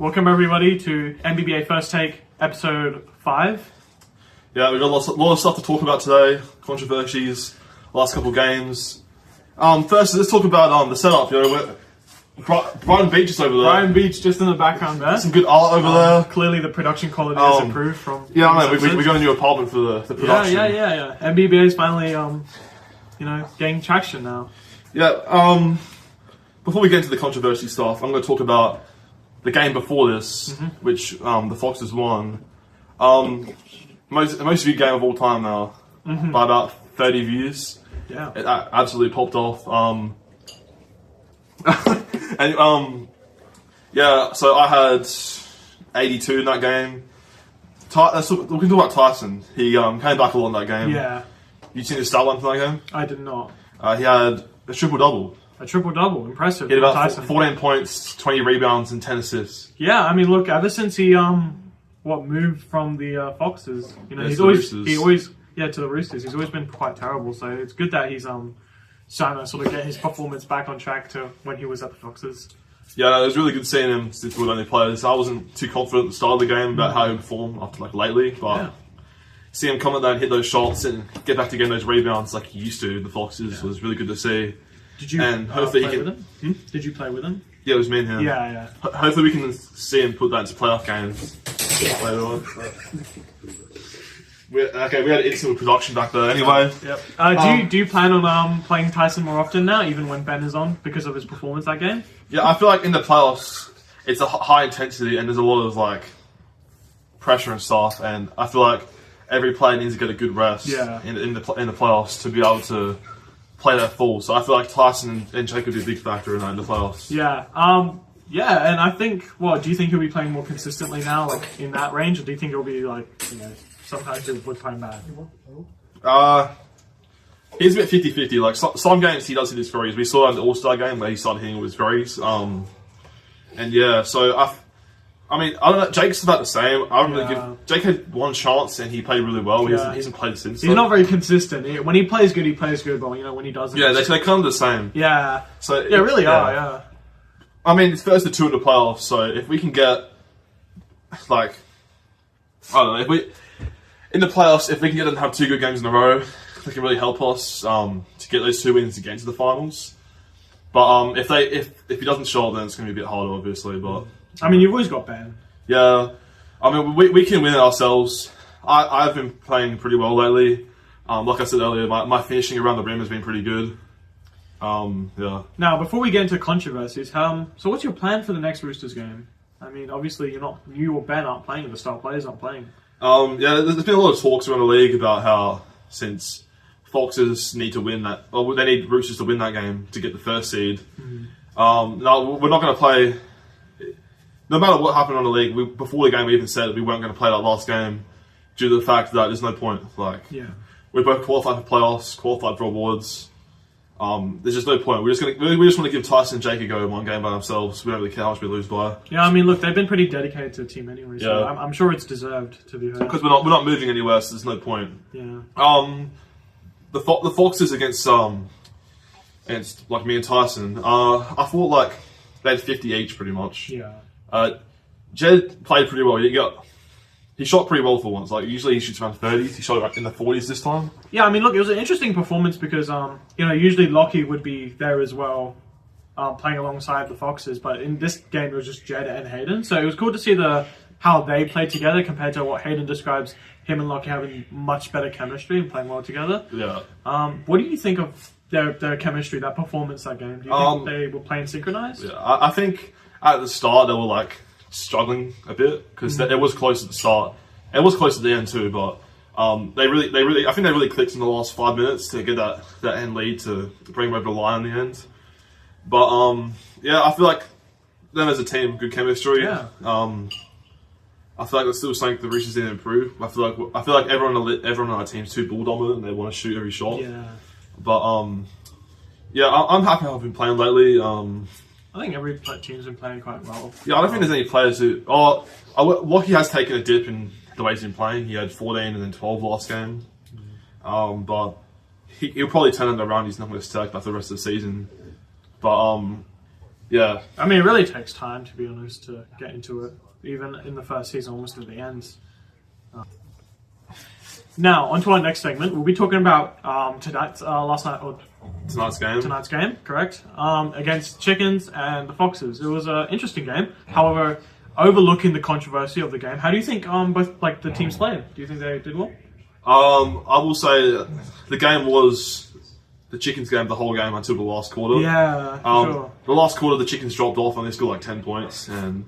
Welcome everybody to NBBA First Take, episode 5. Yeah, we've got a lot of stuff to talk about today. Controversies, last couple of games. First, let's talk about the setup. Brighton Beach is over there. Brighton Beach just in the background there. Some good art over there. Clearly the production quality has improved from... Yeah, I know. We got a new apartment for the production. Yeah. NBBA is finally, getting traction now. Yeah, before we get into the controversy stuff, I'm going to talk about the game before this, which the Foxes won. Most viewed game of all time now, by about 30 views. Yeah. It absolutely popped off. So I had 82 in that game. We can talk about Tyson. He came back a lot in that game. Yeah. You seen his stat line for that game? I did not. He had a triple-double. A triple-double, impressive. He had about Tyson. 14 points, 20 rebounds, and 10 assists. Yeah, I mean, look, ever since he moved from the Foxes, to the Roosters. He's always been quite terrible. So it's good that he's starting to sort of get his performance back on track to when he was at the Foxes. Yeah, it was really good seeing him since we were only players. I wasn't too confident at the start of the game about how he would perform after lately, but see him come out there and hit those shots and get back to getting those rebounds like he used to in the Foxes was really good to see. Did you hopefully play with him? Did you play with him? Yeah, it was me and him. Yeah. Hopefully we can see him put that into playoff games later on. We had instant production back there anyway. Yep. Do you plan on playing Tyson more often now, even when Ben is on, because of his performance that game? Yeah, I feel like in the playoffs, it's a high intensity and there's a lot of pressure and stuff, and I feel like every player needs to get a good rest in the playoffs to be able to play that full. So I feel like Tyson and Jake would be a big factor in that in the playoffs. Yeah. And I think, do you think he'll be playing more consistently now, in that range, or do you think he'll be sometimes he'll be playing bad? He's a bit 50-50. Some games he does hit his threes. We saw in the All-Star game where he started hitting with his threes. So I don't know. Jake's about the same. I don't really give. Jake had one chance and he played really well. He hasn't played since. He's not very consistent. When he plays good, but when he doesn't, they're kind of the same. Yeah. So really are. Yeah. I mean, it's first to 2 in the playoffs. So if we can get I don't know, if we in the playoffs, if we can get them to have 2 good games in a row, they can really help us to get those 2 wins to get into the finals. But if he doesn't show up, then it's going to be a bit harder, obviously. But I mean, you've always got Ben. Yeah, I mean, we can win it ourselves. I've been playing pretty well lately. Like I said earlier, my finishing around the rim has been pretty good. Now, before we get into controversies, so what's your plan for the next Roosters game? I mean, obviously you or Ben aren't playing, the star players aren't playing. There's been a lot of talks around the league about how since Foxes need to win that, they need Roosters to win that game to get the first seed. No, we're not going to play. No matter what happened on the league, before the game we even said that we weren't going to play that last game due to the fact that there's no point. We're both qualified for playoffs, qualified for awards. There's just no point. We just want to give Tyson and Jake a go in one game by themselves. We don't really care how much we lose by. Yeah, I mean, look, they've been pretty dedicated to the team anyway, so I'm sure it's deserved to be heard. Because we're not moving anywhere, so there's no point. Yeah. The Foxes against me and Tyson. I thought they had 50 each pretty much. Yeah. Jed played pretty well. He shot pretty well for once. Usually he shoots around 30s. He shot in the 40s this time. Yeah, I mean, look, it was an interesting performance because, usually Lachie would be there as well, playing alongside the Foxes. But in this game, it was just Jed and Hayden. So it was cool to see how they played together compared to what Hayden describes him and Lachie having much better chemistry and playing well together. Yeah. What do you think of their chemistry, that performance that game? Do you think they were playing synchronized? Yeah, I think at the start they were struggling a bit because it was close at the start. It was close at the end too, but I think they really clicked in the last 5 minutes to get that end lead to bring them over the line in the end. But I feel like them as a team, good chemistry. Yeah. I feel like there's still something the Roosters need to improve. I feel like everyone on our team's too ball dominant and they want to shoot every shot. Yeah. But I'm happy how I've been playing lately. I think every team's been playing quite well. Yeah, I don't think there's any players who... Lachie has taken a dip in the way he's been playing. He had 14 and then 12 last game. But he'll probably turn it around. He's not going to stack that for the rest of the season. But Yeah. I mean, it really takes time, to be honest, to get into it. Even in the first season, almost at the end. Now, on to our next segment. We'll be talking about tonight's game, correct? Against Chickens and the Foxes. It was an interesting game. However, overlooking the controversy of the game, how do you think both the teams played? Do you think they did well? I will say the game was the Chickens game the whole game until the last quarter. Yeah, sure. The last quarter, the Chickens dropped off and they scored 10 points, and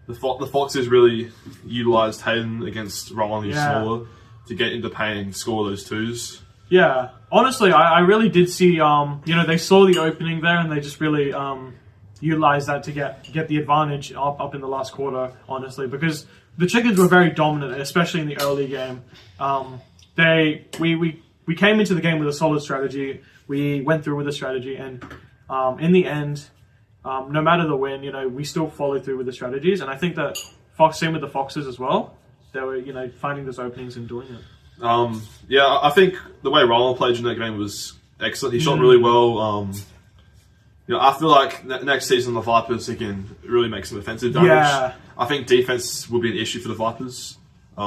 the Foxes really utilised Hayden against Rowan smaller to get into paint and score those twos. Yeah, honestly, I really did see. They saw the opening there and they just really utilised that to get the advantage up in the last quarter. Honestly, because the Chickens were very dominant, especially in the early game. We came into the game with a solid strategy. We went through with the strategy, and in the end, no matter the win, we still followed through with the strategies. And I think that same with the Foxes as well. They were, finding those openings and doing it. I think the way Roland played in that game was excellent. He shot really well. I feel like next season the Vipers can really make some offensive damage. Yeah. I think defense will be an issue for the Vipers. They've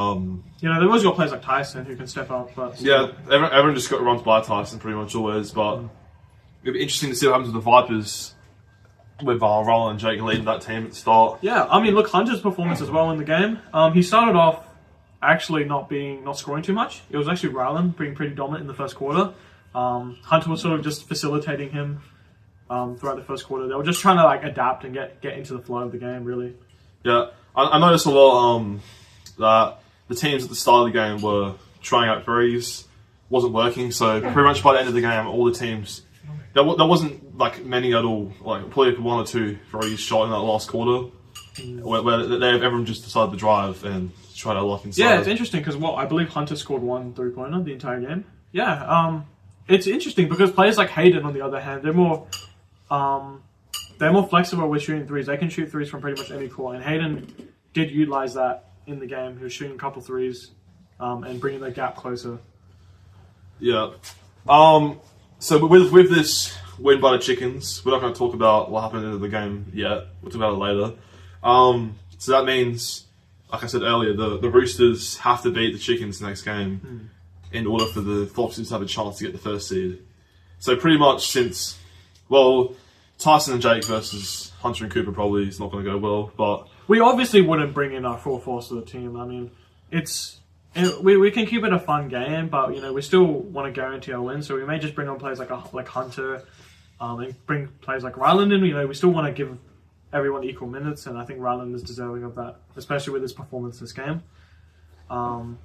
always got players like Tyson who can step up. But everyone just got runs by Tyson pretty much always. But it'll be interesting to see what happens with the Vipers with Roland and Jake leading that team at the start. Yeah, I mean, look, Hunter's performance as well in the game. He started off actually not scoring too much. It was actually Ryland being pretty dominant in the first quarter. Hunter was sort of just facilitating him throughout the first quarter. They were just trying to adapt and get into the flow of the game, really. Yeah, I noticed a lot that the teams at the start of the game were trying out threes, wasn't working. So pretty much by the end of the game, all the teams there wasn't many at all. Probably one or two threes shot in that last quarter, where everyone just decided to drive and try to lock inside. Yeah, it's interesting because I believe Hunter scored 1 3-pointer the entire game. Yeah, it's interesting because players like Hayden, on the other hand, they're more flexible with shooting threes. They can shoot threes from pretty much any court, and Hayden did utilize that in the game. He was shooting a couple threes and bringing the gap closer. Yeah. So with this win by the Chickens, we're not going to talk about what happened in the game yet. We'll talk about it later. So that means, like I said earlier, the Roosters have to beat the Chickens next game in order for the Foxes to have a chance to get the first seed. So pretty much Tyson and Jake versus Hunter and Cooper probably is not going to go well, but we obviously wouldn't bring in our full force of the team. I mean, we can keep it a fun game, but we still want to guarantee our win. So we may just bring on players like Hunter, and bring players like Ryland in. We still want to give everyone equal minutes, and I think Ryland is deserving of that, especially with his performance this game.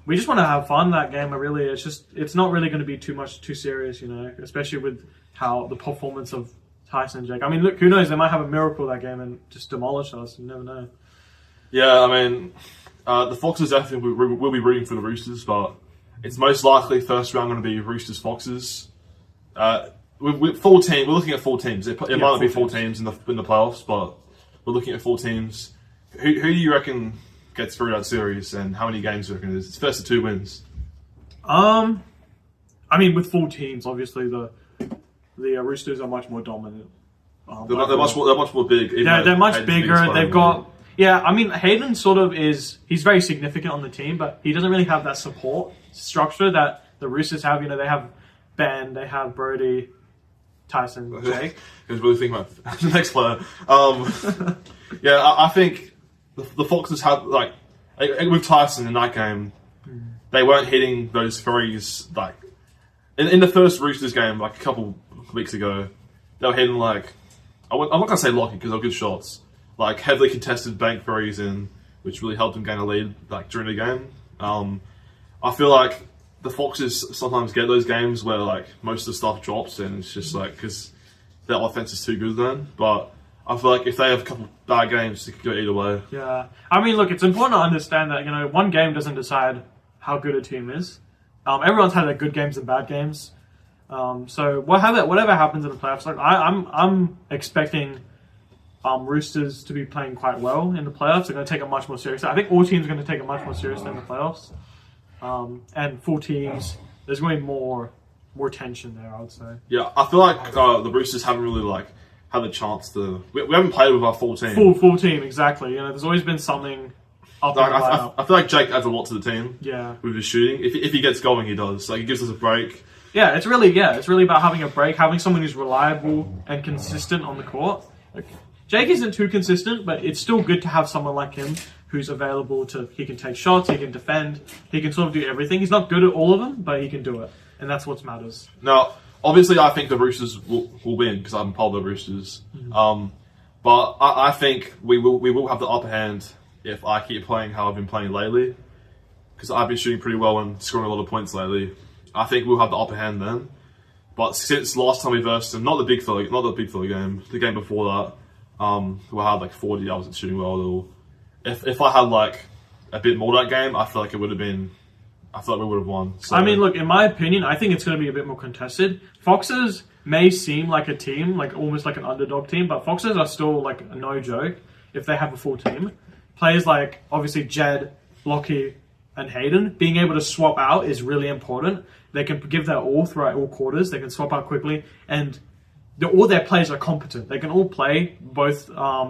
We just want to have fun that game. It's not really going to be too serious, especially with how the performance of Tyson and Jake. I mean, look, who knows? They might have a miracle that game and just demolish us. You never know. Yeah, I mean, the Foxes definitely will be rooting for the Roosters, but it's most likely first round going to be Roosters-Foxes. We're looking at 4 teams. It might not be 4 teams in the playoffs, but we're looking at 4 teams. Who do you reckon gets through that series, and how many games do you reckon it is? It's first to 2 wins. I mean, with 4 teams, obviously the Roosters are much more dominant. They're much more big. They're much bigger. They've got. Yeah, I mean, Hayden sort of he's very significant on the team, but he doesn't really have that support structure that the Roosters have. They have Ben, they have Brody, Tyson, Jake. I was really thinking about the next player. I think the Foxes have, with Tyson in that game, they weren't hitting those threes, in the first Roosters game, a couple weeks ago, they were hitting, I'm not going to say lucky because they're good shots, heavily contested bank threes in, which really helped them gain a lead during the game. I feel like the Foxes sometimes get those games where most of the stuff drops, and it's just because their offense is too good then. But I feel like if they have a couple bad games, it could go either way. Yeah, I mean, look, it's important to understand that one game doesn't decide how good a team is. Everyone's had their good games and bad games. So whatever happens in the playoffs, I'm expecting Roosters to be playing quite well in the playoffs. They're going to take it much more seriously. I think all teams are going to take it much more seriously in the playoffs. And 4 teams, there's going to be more tension there, I would say. Yeah, I feel like the Roosters haven't really have a chance to. We haven't played with our full team. Full team, exactly. There's always been something up Like, in the lineup. I feel like Jake adds a lot to the team. Yeah. With his shooting, if he gets going, he does. Like he gives us a break. Yeah, it's really about having a break, having someone who's reliable and consistent on the court. Like, Jake isn't too consistent, but it's still good to have someone like him who's available he can take shots, he can defend, he can sort of do everything. He's not good at all of them, but he can do it. And that's what matters. Now, obviously, I think the Roosters will win because I'm part of the Roosters. But I think we will have the upper hand if I keep playing how I've been playing lately. Because I've been shooting pretty well and scoring a lot of points lately. I think we'll have the upper hand then. But since last time we versed them, not the big fella game, the game before that, we had like 40. I wasn't shooting well at all. If I had like a bit more that game, I feel like it would have been. I feel like we would have won. So. I mean, look, in my opinion, I think it's going to be a bit more contested. Foxes may seem like a team, like almost like an underdog team, but Foxes are still like a no joke if they have a full team. Players like obviously Jed, Lachie, and Hayden being able to swap out is really important. They can give their all throughout all quarters. They can swap out quickly, and all their players are competent. They can all play both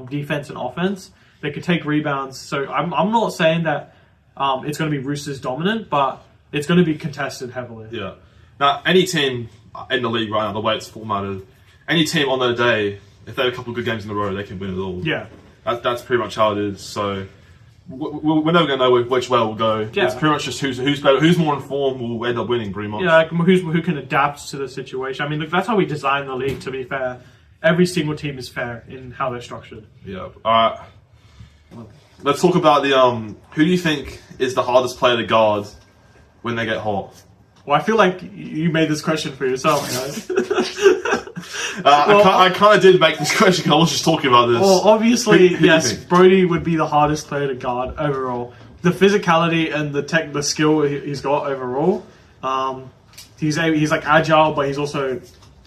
defense and offense. They can take rebounds. So I'm not saying that it's going to be Roosters dominant, but it's going to be contested heavily. Yeah. Now, any team in the league right now, the way it's formatted, any team on their day, if they have a couple of good games in a row, they can win it all. Yeah. That's pretty much how it is. So we're never going to know which way we'll go. Yeah. It's pretty much just who's better, who's more informed will end up winning, pretty much. Yeah, like who can adapt to the situation. I mean, look, that's how we design the league, to be fair. Every single team is fair in how they're structured. Yeah. All right. Let's talk about the who do you think is the hardest player to guard when they get hot? Well, I feel like you made this question for yourself, guys. I kind of did make this question because I was just talking about this. Well, obviously, Who yes, Brody would be the hardest player to guard overall. The physicality and the skill he's got overall. He's like agile, but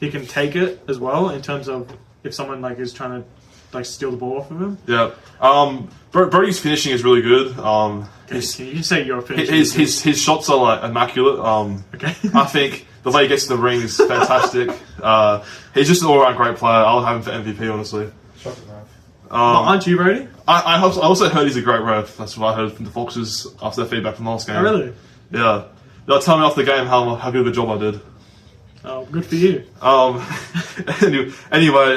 he can take it as well in terms of if someone like is trying to like steal the ball off of him. Yeah. Brody's finishing is really good. Can you say your finishing? His shots are like immaculate. Okay. I think the way he gets to the ring is fantastic. He's just an all-around great player. I'll have him for MVP, honestly. Aren't you, Brody? I also heard he's a great ref. That's what I heard from the Foxes after their feedback from last game. Oh, really? Yeah. They'll tell me after the game how good of a job I did. Oh, good for you. Anyway,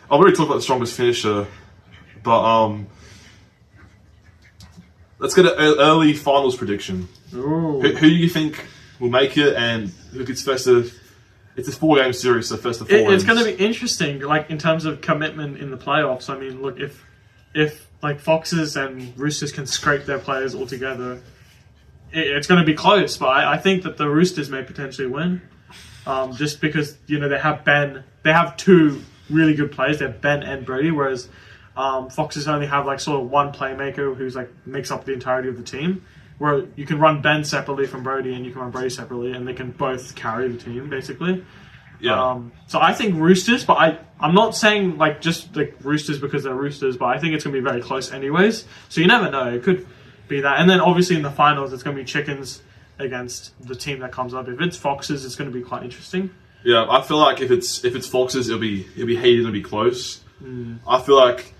I've already talked about the strongest finisher, but let's get an early finals prediction. Ooh. Who do you think will make it, and who gets first to? It's a 4-game series, so first to 4 wins. It's going to be interesting, like in terms of commitment in the playoffs. I mean, look, if like Foxes and Roosters can scrape their players all together, it's going to be close. But I think that the Roosters may potentially win, just because they have Ben. They have two really good players. They have Ben and Brody, whereas Foxes only have like sort of one playmaker who's like makes up the entirety of the team. Where you can run Ben separately from Brody and you can run Brody separately, and they can both carry the team basically. Yeah. So I think Roosters, but I'm not saying like just like Roosters because they're Roosters, but I think it's going to be very close anyways. So you never know. It could be that, and then obviously in the finals it's going to be Chickens against the team that comes up. If it's Foxes, it's going to be quite interesting. Yeah, I feel like if it's Foxes, it'll be heated, it'll be close. I feel like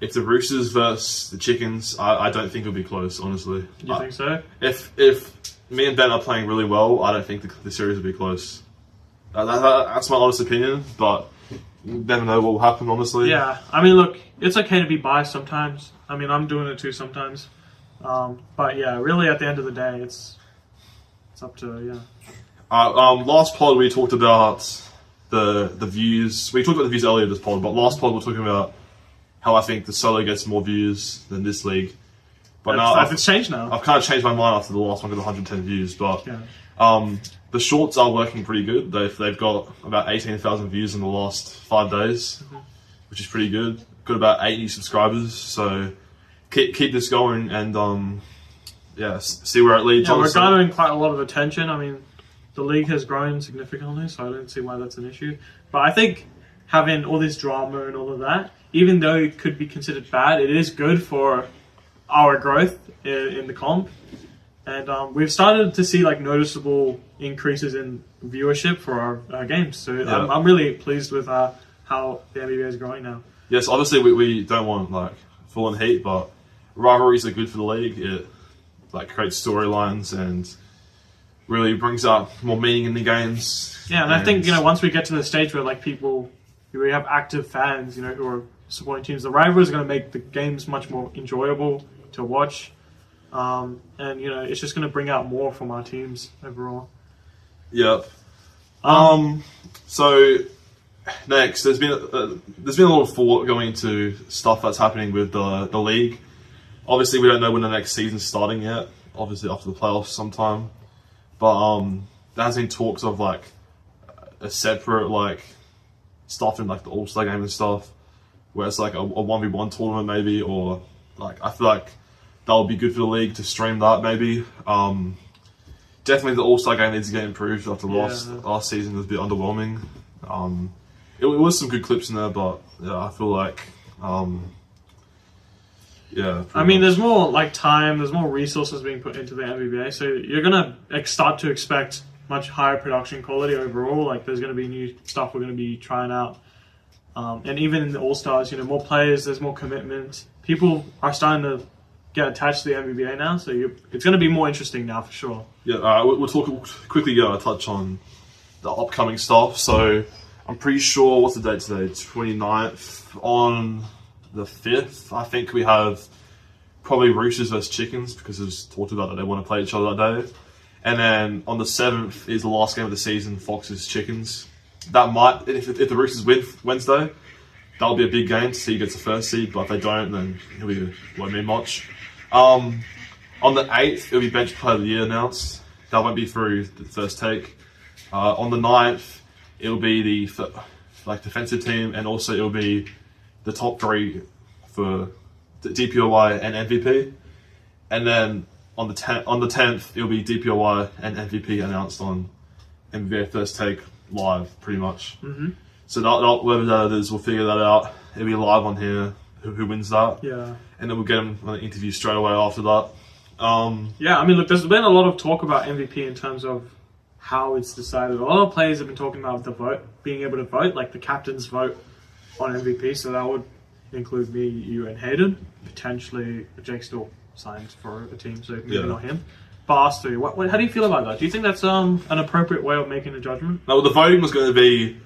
if the Roosters versus the Chickens, I don't think it'll be close, honestly. You think so? If me and Ben are playing really well, I don't think the series will be close. That's my honest opinion, but you never know what will happen, honestly. Yeah, I mean, look, it's okay to be biased sometimes. I mean, I'm doing it too sometimes. But yeah, really at the end of the day, it's up to, Last pod we talked about the views. We talked about the views earlier this pod, but last pod we were talking about how I think the solo gets more views than this league. But now it's changed now. I've kind of changed my mind after the last one got 110 views. But the shorts are working pretty good. They've got about 18,000 views in the last 5 days, which is pretty good. Got about 8 new subscribers. So keep this going and see where it leads. Yeah, we're garnering quite a lot of attention. I mean, the league has grown significantly, so I don't see why that's an issue. But I think having all this drama and all of that, even though it could be considered bad, it is good for our growth in the comp. And we've started to see like noticeable increases in viewership for our games. So I'm really pleased with how the NBBA is growing now. Yes, obviously we don't want like full on heat, but rivalries are good for the league. It like creates storylines and really brings up more meaning in the games. Yeah, and I think once we get to the stage where like we have active fans, who are supporting teams, the rivalries are going to make the games much more enjoyable to watch, and it's just going to bring out more from our teams overall. Yep. So next, there's been a lot of thought going into stuff that's happening with the league. Obviously, we don't know when the next season's starting yet. Obviously, after the playoffs sometime. But there has been talks of like a separate like stuff in like the All-Star game and stuff, where it's like a 1v1 tournament maybe, or like I feel like that would be good for the league to stream that maybe. Definitely the All-Star game needs to get improved after last season was a bit underwhelming. It was some good clips in there, but yeah, I feel like I mean, there's more like time, there's more resources being put into the NBBA, so you're gonna start to expect much higher production quality overall. Like, there's gonna be new stuff we're gonna be trying out, and even in the All Stars, more players, there's more commitment. People are starting to get attached to the NBBA now, so it's gonna be more interesting now for sure. Yeah, we'll talk quickly. Touch on the upcoming stuff. So I'm pretty sure what's the date today? 29th on. The 5th, I think we have probably Roosters versus Chickens, because it's talked about that they want to play each other that day. And then on the 7th is the last game of the season, Foxes Chickens. That might, if the Roosters win Wednesday, that'll be a big game to see who gets the first seed. But if they don't, then won't mean much. On the 8th, it'll be Bench Player of the Year announced. That won't be through the first take. On the 9th, it'll be the defensive team, and also it'll be the top 3 for DPOY and MVP, and then on the 10th it'll be DPOY and MVP announced on NBBA First Take live, pretty much. Mm-hmm. So whatever that is, we'll figure that out. It'll be live on here. Who wins that? Yeah, and then we'll get them on an interview straight away after that. Yeah, I mean, look, there's been a lot of talk about MVP in terms of how it's decided. A lot of players have been talking about the vote, being able to vote, like the captain's vote on MVP, so that would include me, you, and Hayden. Potentially, Jake still signs for a team, so maybe not him. But us three, how do you feel about that? Do you think that's an appropriate way of making a judgment? No, the voting was going to be,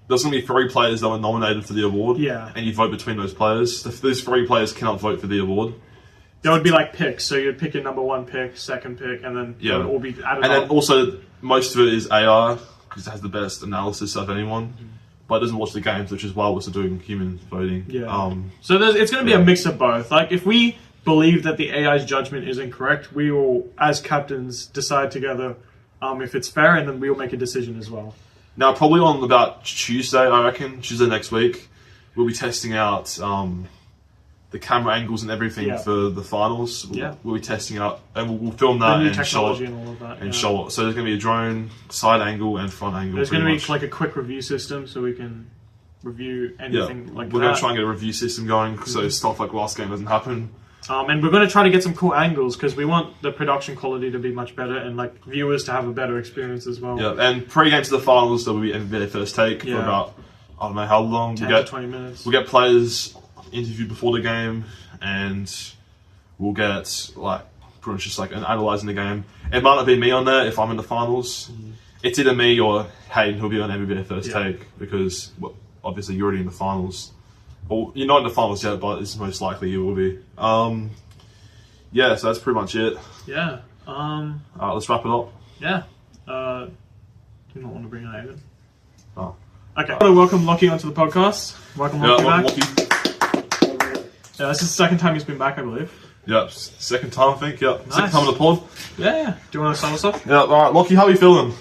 there's going to be 3 players that were nominated for the award, and you vote between those players. Those 3 players cannot vote for the award. There would be like picks, so you'd pick your number 1 pick, second pick, and then it would all be added and on. then also, most of it is AI, because it has the best analysis of anyone. Mm-hmm. But it doesn't watch the games, which is why we're still doing human voting. Yeah. So it's going to be a mix of both. Like, if we believe that the AI's judgment is incorrect, we will, as captains, decide together if it's fair, and then we will make a decision as well. Now, probably on about Tuesday, I reckon, Tuesday next week, we'll be testing out the camera angles and everything for the finals. We'll be testing out, and we'll film that the new and technology show it. And all of that. And show it. So there's going to be a drone, side angle, and front angle. There's going to be like a quick review system, so we can review anything like that. We're going to try and get a review system going, so stuff like last game doesn't happen. And we're going to try to get some cool angles, because we want the production quality to be much better, and like viewers to have a better experience as well. Yeah, and pre-game to the finals, there will be NBBA First Take for about, I don't know how long. 10 to 20 minutes. We'll get players interviewed before the game, and we'll get pretty much just analysing the game. It might not be me on there if I'm in the finals. It's either me or Hayden who'll be on NBBA First Take, because obviously you're already in the finals. Well, you're not in the finals yet, but it's most likely you will be. So that's pretty much it. Yeah. Let's wrap it up. Yeah. Do you not want to bring in Hayden? Oh. Okay. I want to welcome Lachie onto the podcast. Welcome Lachie back. Lachie. Yeah, this is the second time he's been back, I believe. Yep, second time, I think. Yep, Nice. Second time on the pod. Yeah. Do you want to start us off? Yeah, all right, Lachie, how are you feeling?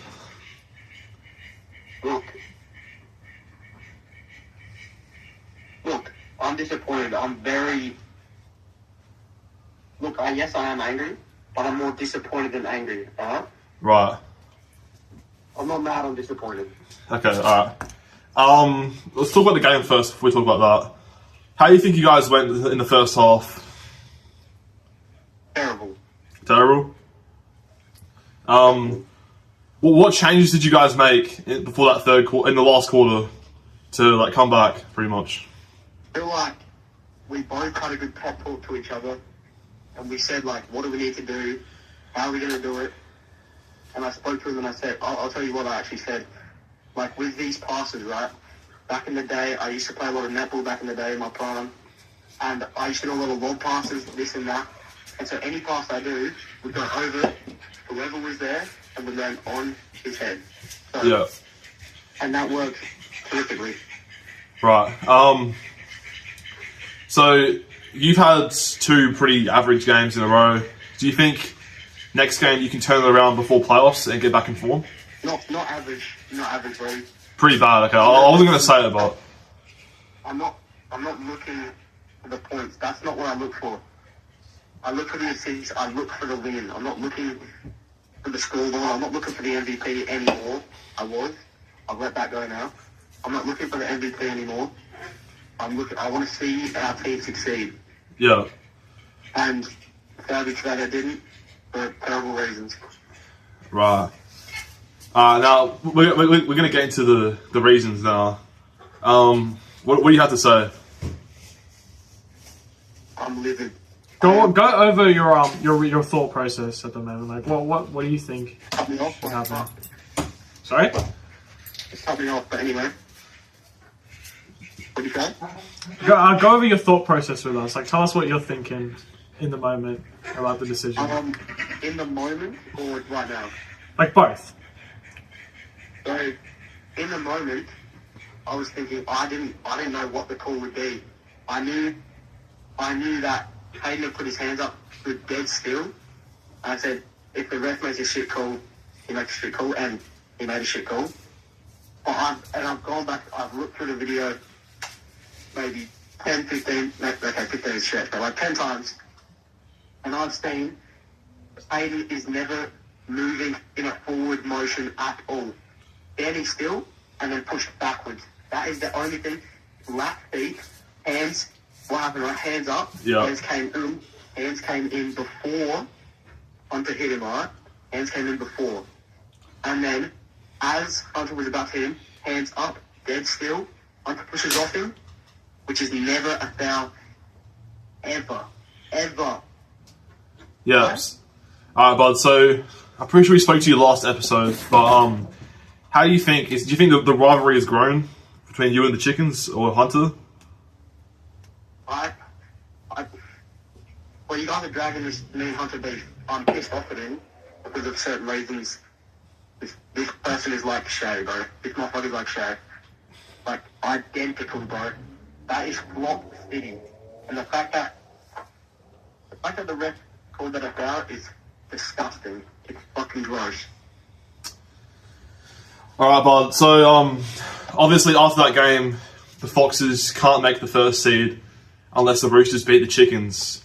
Look, I'm disappointed. I'm very... Look, yes, I am angry, but I'm more disappointed than angry, alright? Right. I'm not mad, I'm disappointed. Okay, alright. Let's talk about the game first before we talk about that. How do you think you guys went in the first half? Terrible. Terrible? What changes did you guys make before that third quarter, in the last quarter? to like come back, pretty much. I feel like we both had a good pep talk to each other, and we said, like, what do we need to do? How are we going to do it? And I spoke to him and I said, I'll tell you what I actually said. Like, with these passes, right? Back in the day, I used to play a lot of netball back in the day in my prime, and I used to do a lot of lob passes, this and that. And so any pass I do would go over whoever was there and would land on his head. So, Yeah. And that worked terrifically. Right. So you've had 2 pretty average games in a row. Do you think next game you can turn it around before playoffs and get back in form? Not average, bro. Pretty bad. Okay, I wasn't going to say it, but I'm not looking for the points. That's not what I look for. I look for the assists. I look for the win. I'm not looking for the scoreboard. I'm not looking for the MVP anymore. I've let that go now. I'm not looking for the MVP anymore. I want to see our team succeed. yeah. And sadly today I didn't, for terrible reasons. Right. Now we're going to get into the reasons now. What do you have to say? I'm livid. Go over your thought process at the moment. Like, what do you think Cut me off. will happen? Sorry? It's cut me off, but anyway. What do you say? Go over your thought process with us. Like, tell us what you're thinking in the moment about the decision. In the moment or right now? Like both. So, in the moment, I was thinking I didn't know what the call would be. I knew that Hayden had put his hands up with dead still. I said, if the ref makes a shit call, he makes a shit call, and he made a shit call. But I've gone back, I've looked through the video maybe 10, 15, okay, 15 is stretch, but like 10 times, and I've seen Hayden is never moving in a forward motion at all. Standing still and then pushed backwards. That is the only thing. Lap feet, hands, what happened, right? Hands up, Yeah. hands came in before Hunter hit him, right? Hands came in before. And then, as Hunter was about to hit him, hands up, dead still, Hunter pushes off him, which is never a foul, ever. Yeah. Alright, bud, so I'm pretty sure we spoke to you last episode, but how do you think, do you think the rivalry has grown between you and the Chickens or Hunter? Well, you guys are dragging this me and Hunter beef. I'm pissed off at him because of certain reasons. This person is like Shay, bro. This motherfucker is like Shay. Like, identical, bro. That is flop city. And the fact that the ref called that a foul is disgusting. It's fucking gross. Alright, bud, so obviously after that game, the Foxes can't make the first seed unless the Roosters beat the Chickens.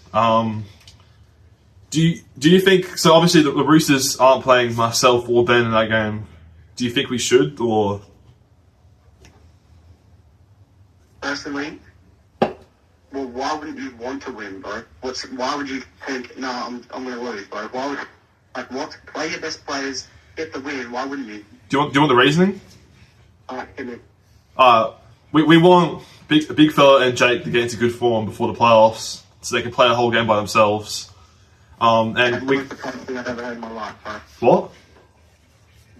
Do you think, so obviously the Roosters aren't playing myself or Ben in that game. Do you think we should, or? Personally, well, why wouldn't you want to win, bro? Why would you think, no, I'm going to lose, bro? Why would, like, what? Play your best players, get the win, why wouldn't you? Do you want the reasoning? Alright, hit me. We want Big Fella and Jake to get into good form before the playoffs, so they can play a whole game by themselves. That's And the we most important thing I've ever heard in my life, bro. what?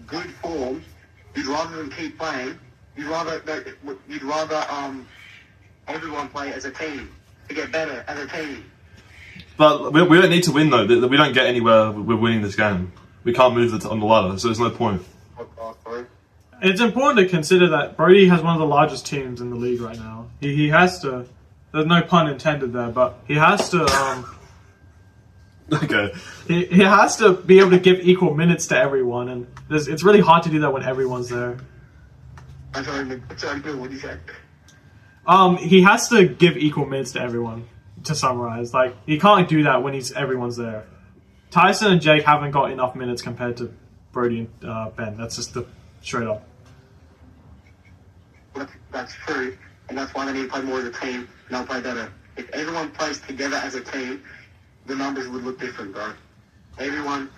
Good form, you'd rather than keep playing, you'd rather everyone play as a team, to get better as a team. But we don't need to win though. We don't get anywhere with winning this game. We can't move on the ladder, so there's no point. It's important to consider that Brody has one of the largest teams in the league right now. He has to. There's no pun intended there, but he has to. Okay. He has to be able to give equal minutes to everyone, and it's really hard to do that when everyone's there. I'm sorry, what did you say? He has to give equal minutes to everyone. To summarize, like, he can't do that when everyone's there. Tyson and Jake haven't got enough minutes compared to Brody and Ben. That's just the straight up. That's true, and that's why they need to play more as a team, and they'll play better. If everyone plays together as a team, the numbers would look different, bro. Everyone,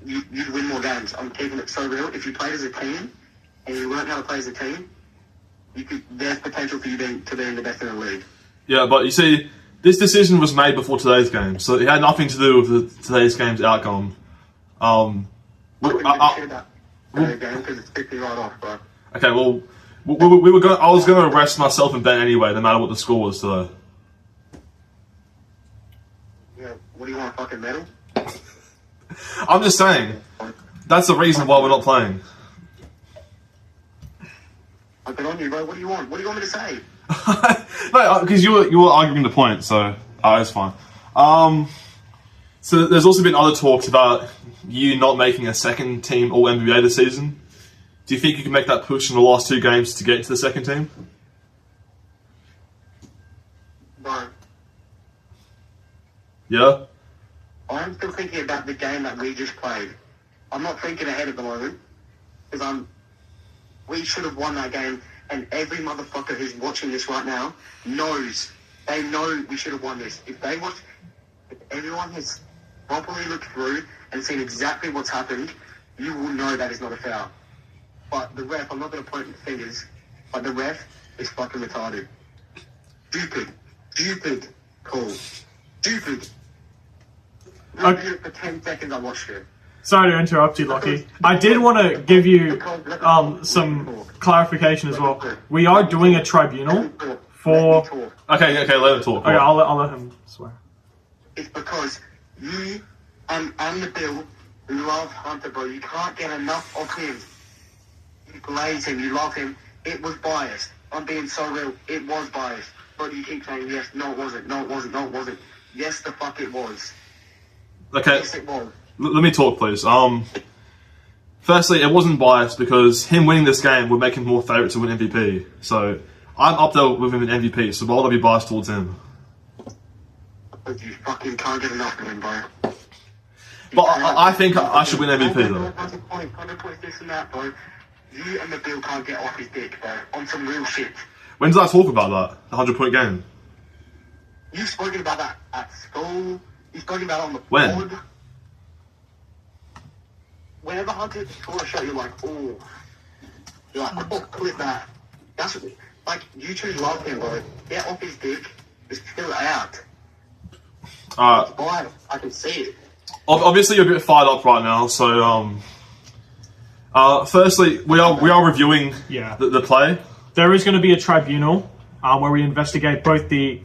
you'd win more games. I'm keeping it so real. If you played as a team, and you learned how to play as a team, there's potential for you to be in the best in the league. Yeah, but you see, this decision was made before today's game, so it had nothing to do with today's game's outcome. I couldn't give a shit about today's game because it's 50 right off, bro. Okay, well, we were going. I was going to arrest myself and Ben anyway, no matter what the score was today. Yeah, what do you want, a fucking medal? I'm just saying, that's the reason why we're not playing. I've been on you, bro. What do you want? What do you want me to say? No, because you were arguing the point, so it's fine. So there's also been other talks about you not making a second team All NBBA this season. Do you think you can make that push in the last 2 games to get into the second team? Bro, Yeah? I'm still thinking about the game that we just played. I'm not thinking ahead at the moment because we should have won that game, and every motherfucker who's watching this right now knows. They know we should have won this. If everyone has properly looked through and seen exactly what's happened, you will know that is not a foul. But the ref, I'm not going to point fingers, but the ref is fucking retarded. Stupid call. Stupid. Okay. For 10 seconds I watched it. Sorry to interrupt you, Lachie. I did want to give you some clarification as well. We are doing a tribunal for... Okay, let him talk. Okay, I'll let him swear. It's because you and the Bill love Hunter, bro. You can't get enough of him. You glaze him, you love him. It was biased. I'm being so real. It was biased. But you keep saying, yes, no it wasn't, no it wasn't, no it wasn't. Yes, the fuck it was. Okay, Yes, it was. let me talk, please. Firstly, it wasn't biased because him winning this game would make him more favourite to win MVP. So I'm up there with him in MVP, so why would I be biased towards him? But you fucking can't get enough of him, bro. But I think I should win MVP though. 100 points, this and that, bro. You and the Bill can't get off his dick, bro. On some real shit. When did I talk about that? The 100-point game? You've spoken about that at school. You've spoken about it on the When? board. Whenever Hunter scored a shot, you're like, oh. You're like, oh, clip that. That's what, like, you two love him, bro. Get off his dick. Just chill out. It's fine. I can see it. Obviously, you're a bit fired up right now. So, firstly, we are reviewing the play. There is going to be a tribunal where we investigate both the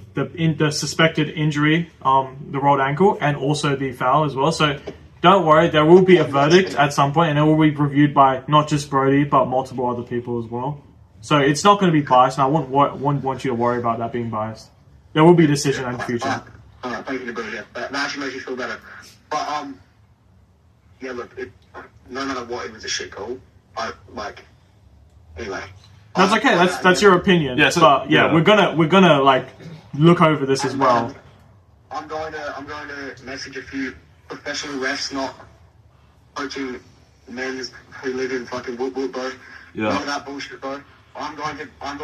suspected injury, the rolled ankle, and also the foul as well. So don't worry, there will be a verdict at some point, and it will be reviewed by not just Brody, but multiple other people as well. So it's not going to be biased, and I wouldn't want you to worry about that being biased. There will be a decision in the future. Alright, thank you, Brody. Yeah. That actually makes you feel better. But, yeah, look, no matter what, it was a shit call. Anyway. That's okay. That's your opinion. Yeah, so, but we're gonna like look over this as well. I'm going to message a few professional refs, not coaching men who live in fucking Woodwood, bro. Yeah. None of that bullshit, bro. I'm going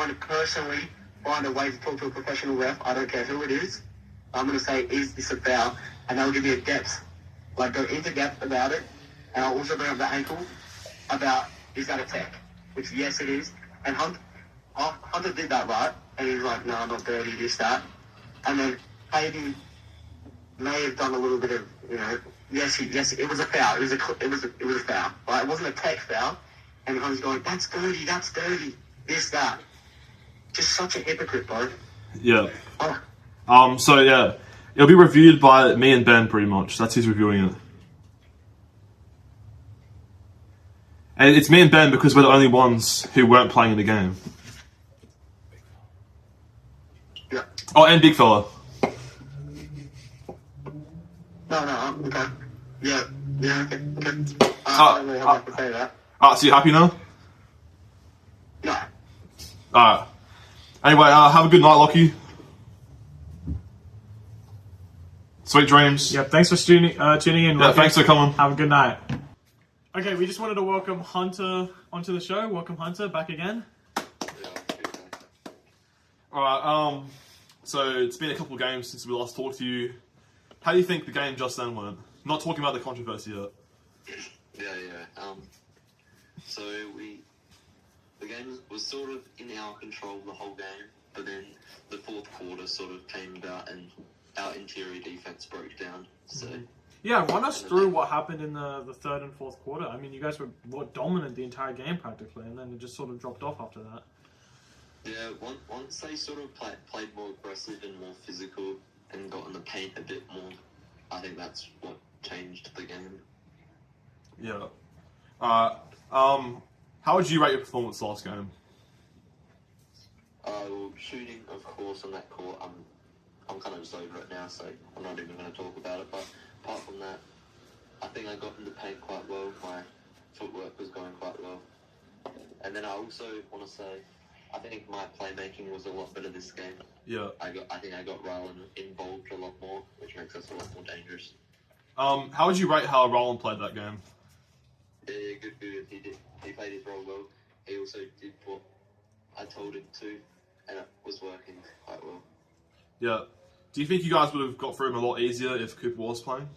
to personally find a way to talk to a professional ref. I don't care who it is. I'm going to say, is this a foul? And they'll give me a depth, like go into depth about it. And I'll also bring up the ankle about, is that a tech? Which, yes, it is. And Hunter did that, right? And he's like, no, I'm not dirty, this, that. And then Hayden may have done a little bit of, yes, it was a foul. It was a foul. Right? It wasn't a tech foul. And Hunter's going, that's dirty, this, that. Just such a hypocrite, bro. Yeah. Oh. So yeah, it'll be reviewed by me and Ben pretty much. That's who's reviewing it. And it's me and Ben because we're the only ones who weren't playing in the game. Yeah. Oh, and Big Fella. No, okay. Yeah, okay. I don't really have to say that. So you happy now? No. Alright. Anyway, have a good night, Lachie. Sweet dreams. Yeah, thanks for tuning in. Yeah, Lachie. thanks for coming. Have a good night. Okay, we just wanted to welcome Hunter onto the show. Welcome, Hunter, back again. Alright, so it's been a couple of games since we last talked to you. How do you think the game just then went? Not talking about the controversy yet. Yeah. So the game was sort of in our control the whole game, but then the fourth quarter sort of came about and our interior defense broke down. So Yeah, run us through what happened in the third and fourth quarter. I mean, you guys were dominant the entire game practically, and then it just sort of dropped off after that. yeah, once they sort of played more aggressive and more physical and got in the paint a bit more, I think that's what changed the game. Yeah. How would you rate your performance last game? Well, shooting, of course, on that court, I'm kind of just over it now, so I'm not even going to talk about it. But apart from that, I think I got in the paint quite well. My footwork was going quite well. And then I also want to say, I think my playmaking was a lot better this game. Yeah. I think I got Rylan involved a lot more, which makes us a lot more dangerous. How would you rate how Roland played that game? Yeah, good. He played his role well. He also did what I told him to, and it was working quite well. Yeah. Do you think you guys would have got through him a lot easier if Cooper was playing?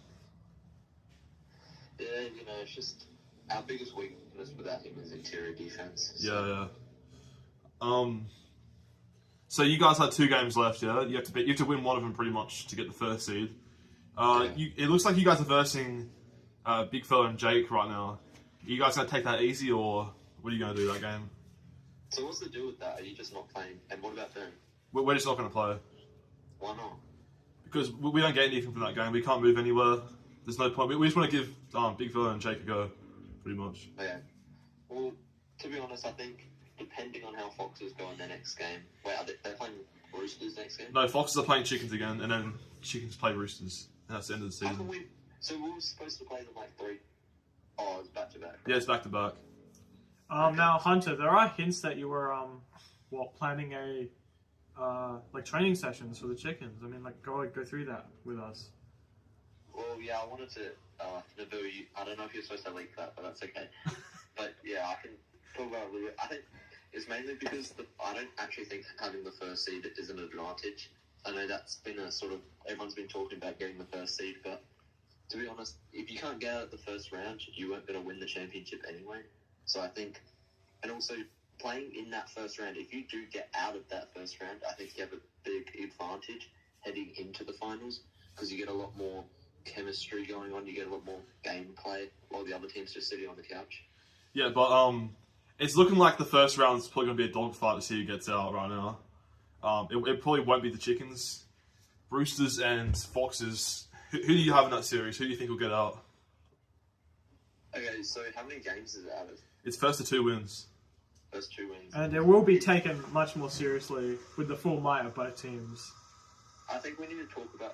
Yeah, it's just our biggest weakness without him is interior defense. Yeah. So you guys had 2 games left, yeah? You have to win one of them pretty much to get the first seed. It looks like you guys are versing Big Fella and Jake right now. Are you guys going to take that easy, or what are you going to do that game? So what's the deal with that? Are you just not playing? And what about them? We're just not going to play. Why not? Because we don't get anything from that game. We can't move anywhere. There's no point. We just want to give Big Fella and Jake a go, pretty much. Yeah. Well, to be honest, I think depending on how Foxes go in their next game. Wait, they're playing Roosters next game? No, Foxes are playing Chickens again, and then Chickens play Roosters. And that's the end of the How can season. so we were supposed to play them like 3. Oh, it's back to back. Yeah, it's back to back. Now, Hunter, there are hints that you were planning a training sessions for the chickens. I mean, go through that with us. Well, yeah, I wanted to Naboo you. I don't know if you're supposed to leak that, but that's okay. But yeah, I can talk about it a little bit. I think it's mainly because I don't actually think having the first seed is an advantage. I know that's been a sort of everyone's been talking about getting the first seed, but to be honest, if you can't get out of the first round, you weren't going to win the championship anyway. So I think, and also playing in that first round, if you do get out of that first round, I think you have a big advantage heading into the finals because you get a lot more chemistry going on, you get a lot more gameplay while the other team's just sitting on the couch. Yeah, but it's looking like the first round's probably going to be a dogfight to see who gets out right now. It probably won't be the Chickens. Roosters and Foxes. Who do you have in that series? Who do you think will get out? Okay, so how many games is it out of? It's first to 2 wins. First 2 wins. And it will be taken much more seriously with the full might of both teams. I think we need to talk about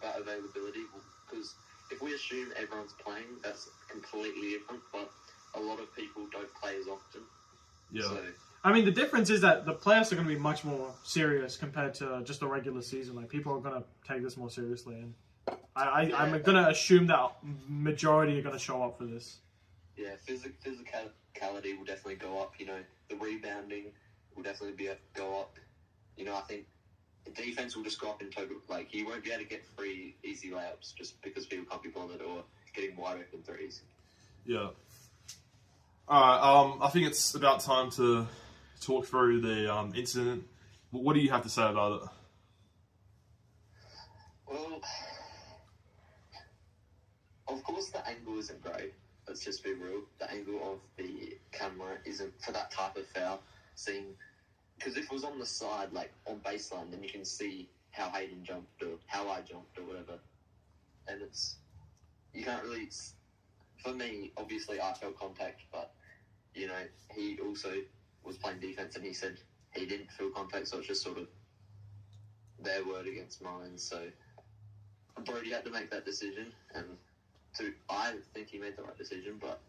availability, because if we assume everyone's playing, that's completely different, but a lot of people don't play as often. Yeah. So, I mean, the difference is that the playoffs are going to be much more serious compared to just the regular season. Like, people are going to take this more seriously, and I'm going to assume that majority are going to show up for this. yeah, physicality will definitely go up. The rebounding will definitely go up. I think the defense will just go up in total. Like, you won't be able to get 3 easy layups just because people can't be bothered or getting wide open threes. Yeah. Alright, I think it's about time to talk through the incident. What do you have to say about it? Well, of course the angle isn't great. Let's just be real. The angle of the camera isn't for that type of foul. Because if it was on the side, like on baseline, then you can see how Hayden jumped or how I jumped or whatever. And you can't really... For me, obviously I felt contact, but, he also was playing defense and he said he didn't feel contact, so it's just sort of their word against mine. So Brody had to make that decision, and I think he made the right decision, but,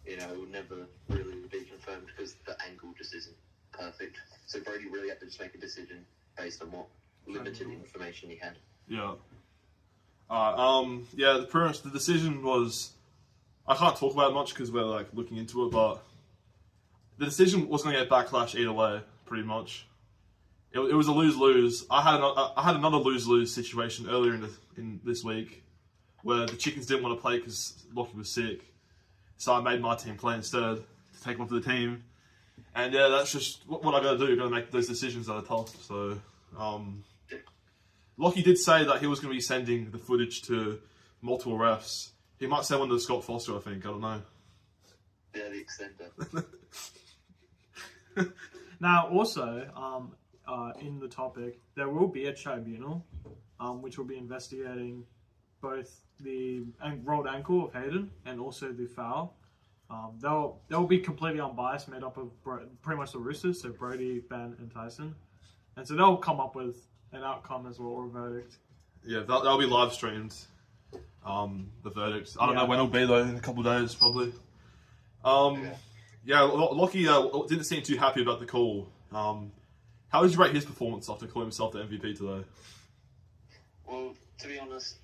it will never really be confirmed because the angle just isn't perfect. So Brody really had to just make a decision based on what limited information he had. Yeah. The decision was... I can't talk about it much because we're, looking into it, but the decision was going to get backlash either way, pretty much. It was a lose-lose. I had another lose-lose situation earlier in this week where the Chickens didn't want to play because Lachie was sick. So I made my team play instead to take one for the team. And yeah, that's just what I got to do. Got to make those decisions that are tough. So, Lachie did say that he was going to be sending the footage to multiple refs. He might send one to Scott Foster, I think. I don't know. Yeah, the extender. Now, also, in the topic, there will be a tribunal, which will be investigating both the rolled ankle of Hayden and also the foul. They'll be completely unbiased, made up of pretty much the Roosters, so Brody, Ben, and Tyson, and so they'll come up with an outcome as well, or a verdict. Yeah, that'll be live streamed. The verdict. I don't know when it'll be though. In a couple of days, probably. Lachie didn't seem too happy about the call. How did you rate his performance after calling himself the MVP today? Well, to be honest,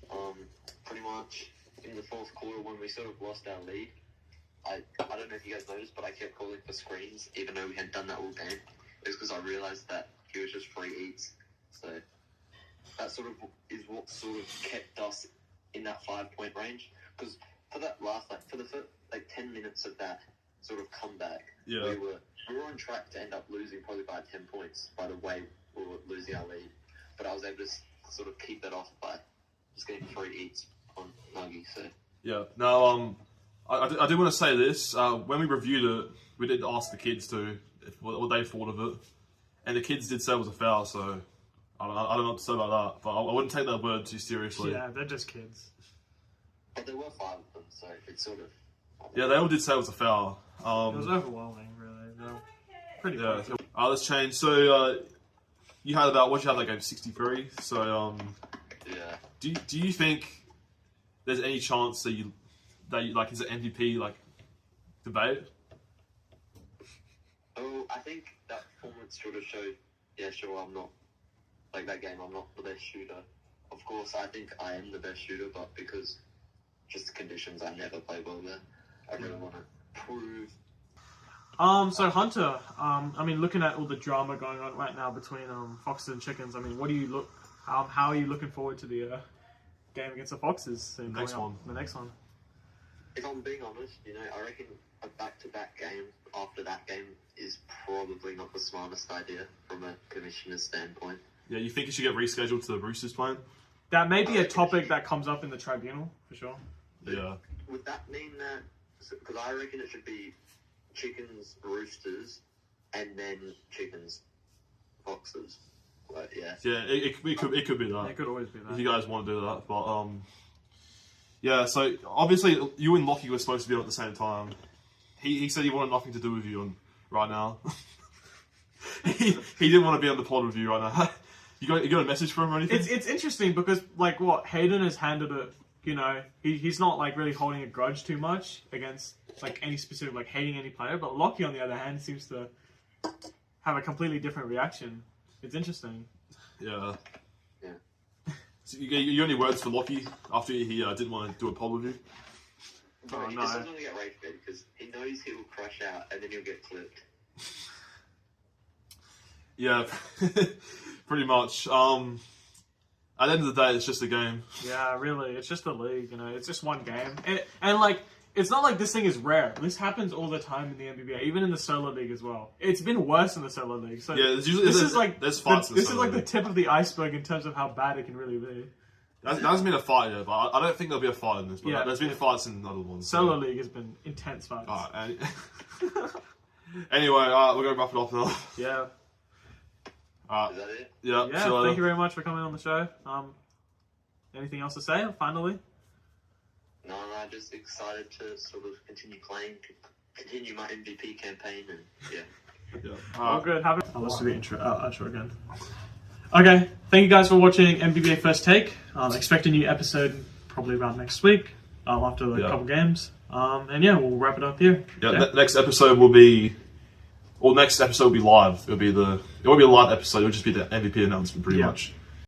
pretty much in the fourth quarter when we sort of lost our lead, I don't know if you guys noticed, but I kept calling for screens, even though we had done that all game. It was because I realised that he was just free eats. So that sort of is what sort of kept us in that 5-point range. Because for that for the first 10 minutes of that sort of comeback, we were on track to end up losing probably by 10 points by the way we were losing our lead. But I was able to sort of keep that off by just getting free eats on Nuggie. So yeah, now I do want to say this. When we reviewed it, we did ask the kids what they thought of it, and the kids did say it was a foul. So I don't know what to say about that, but I wouldn't take that word too seriously. Yeah, they're just kids. But there were 5 of them, so it's sort of. Yeah, they all did say it was a foul. It was overwhelming, really. They were pretty close. Let's change. So you had that game 63. So Yeah. do you think there's any chance that you is it MVP debate? Oh, I think that performance sort of showed. Yeah, sure. I'm not that game. I'm not the best shooter. Of course, I think I am the best shooter, but because just the conditions, I never play well there. I really want to prove. So Hunter, looking at all the drama going on right now between Foxes and Chickens, how are you looking forward to the game against the Foxes? The next one. If I'm being honest, I reckon a back-to-back game after that game is probably not the smartest idea from a commissioner's standpoint. Yeah, you think it should get rescheduled to the Roosters playing? That may be a topic that comes up in the tribunal, for sure. Yeah. Would that mean that... Because I reckon it should be Chickens, Roosters, and then Chickens, Foxes. But yeah. Yeah, it could be that. It could always be that. If you guys want to do that, but yeah. So obviously you and Lachie were supposed to be on at the same time. He said he wanted nothing to do with you right now. he didn't want to be on the pod with you right now. You got a message for him or anything? It's interesting because Hayden has handled it. He's not really holding a grudge too much against any specific hating any player, but Lachie on the other hand seems to have a completely different reaction. It's interesting. Yeah. Yeah. So you got any words for Lachie after he didn't want to do a pod with you? No, he just doesn't want to get rage bait because he knows he will crash out and then he'll get clipped. Yeah, pretty much. At the end of the day, it's just a game. Yeah, really, it's just a league. It's just one game, and it's not like this thing is rare. This happens all the time in the NBBA, even in the solo league as well. It's been worse in the solo league. So yeah, there's fights. This is the tip of the iceberg in terms of how bad it can really be. There hasn't been a fight yet, but I don't think there'll be a fight in this. But there's been fights in other ones. Solo league has been intense fights. Anyway, we're gonna wrap it up now. Yeah. Is that it? Yeah. Thank you very much for coming on the show. Anything else to say? Finally. No, I'm just excited to sort of continue playing, continue my MVP campaign, and yeah. All good. Let's do the outro again. Okay, thank you guys for watching NBBA First Take. Expect a new episode probably around next week after the couple games. We'll wrap it up here. Next episode will be live. It won't be a live episode. It'll just be the MVP announcement pretty much.